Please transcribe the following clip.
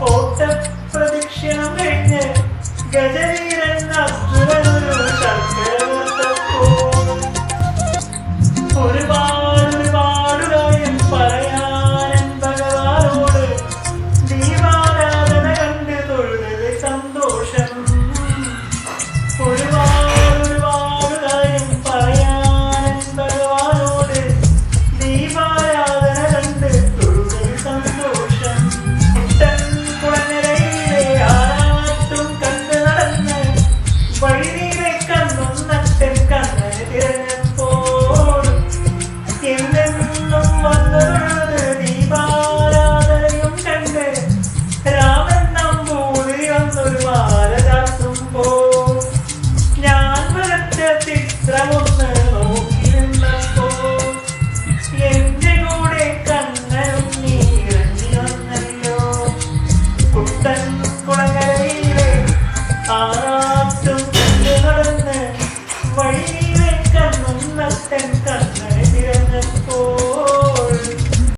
ഓട്ടപ്രദക്ഷിണം കഴിഞ്ഞ് ഗജവീരൻ അർജുനനൊരു ശർക്കരവത്തപ്പോ ഒരുപാട് കാര്യം പറയാൻ ഭഗവാനോട് ദീപാരാധന കണ്ട് തൊഴുതത് സന്തോഷം. ഒരുപാട് കാര്യം പറയാൻ ഭഗവാനോട് ദീപാരാധന കണ്ട് തൊഴുതത് സന്തോഷം. കുട്ടൻ കുളങ്ങരയിലെ ആറാട്ടും കണ്ട് നടന്ന് വഴിനീരെ കണ്ണും നട്ടൻ കണ്ണന് തിരഞ്ഞപ്പോൾ എന്നെന്നും വന്നത് ദീപാരാധനയും കണ്ട് രാമൻ നമ്പൂതിരി വന്നൊരു മാല ചാർത്തുമ്പോ ഞാൻ വരച്ച ചിത്രമൊന്ന് നോക്കി നിന്നപ്പോ എന്റെ കൂടെ കണ്ണനും നീ ഇറങ്ങി വന്നല്ലോ. കുട്ടൻ കുളങ്ങരയിലെ ആ